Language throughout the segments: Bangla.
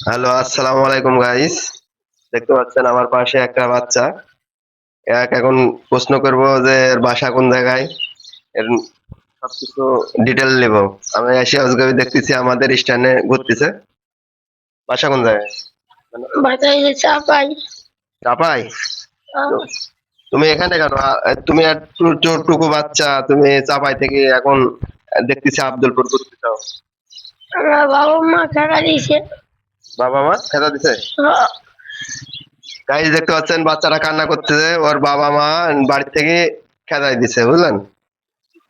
হ্যালো, আসসালামু আলাইকুম গাইস। দেখতে পাচ্ছেন আমার পাশে একটা বাচ্চা। এখন প্রশ্ন করব যে এর বাসা কোন জায়গায়? এর সবকিছু ডিটেইল নেব। আমি এসে আজকে দেখতেছি আমাদের স্ট্যান্ডে ঘুরতেছে। বাসা কোন জায়গায়? বাতাসে চাপাই। চাপাই? আহ, তুমি এখানে কেন? তুমি একটু টুকু বাচ্চা, তুমি চাপাই থেকে এখন দেখতেছি আব্দুলপুর ঘুরতে চাও। আমার বাবা মা টাকা দিছে। বাবা মা খেলা দিছে? আহ, গাইস দেখতে পাচ্ছেন বাচ্চাটা কান্না করতেছে, ওর বাবা মা বাড়ি থেকে খেদাই দিছে, বুঝলেন?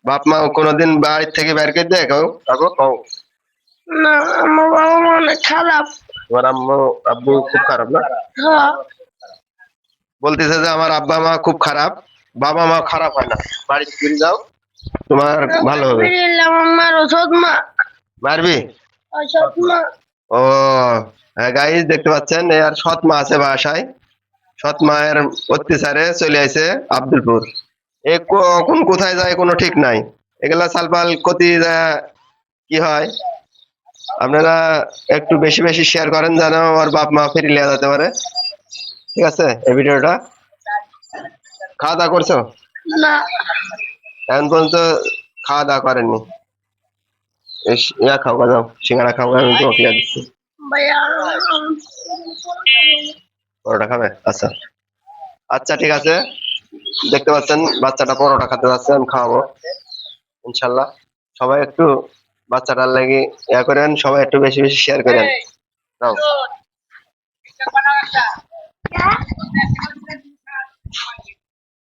বাপ মা কোনোদিন বাড়ি থেকে বের করে দেয় কেউ? কাকু কও। না, আমার বাবা মা অনেক খারাপ। তোমার আম্মু আব্বু খুব খারাপ না? হ্যাঁ, বলতেছে যে আমার আব্বা মা খুব খারাপ। বাবা মা খারাপ হয় না, বাড়ি ফিরে যাও, তোমার ভালো হবে। বেরিয়ে আমার মার ওষুধ মা। মারবি? ওষুধ মা। ও হ্যাঁ গাইস দেখতে পাচ্ছেন আর সৎ মা আছে বাসায়। সৎ মায়ের অত্যাচারে চলে আইছে আব্দুলপুর। এ কখন কোথায় যায় কোনো ঠিক নাই। এগুলা সালপাল ক্ষতি কি হয়। আপনারা একটু বেশি বেশি শেয়ার করেন যেন ওর বাপ মা ফিরে লিয়ে যেতে পারে। ঠিক আছে এই ভিডিওটা। খাওয়া দাওয়া করছো? না, এখন পর্যন্ত খাওয়া দাওয়া করেননি? ইয়া খাও যাও, সিঙ্গারা খাও, আমি তোমাকে ইয়া দিচ্ছি। ভাইয়া। পরোটা খাবে? আচ্ছা আচ্ছা ঠিক আছে। দেখতে পাচ্ছেন বাচ্চাটা পরোটা খেতে যাচ্ছে, আমি খাওয়াবো ইনশাল্লাহ। সবাই একটু বাচ্চাটার লাগি ইয়া করেন, সবাই একটু বেশি বেশি শেয়ার করেন। দাও।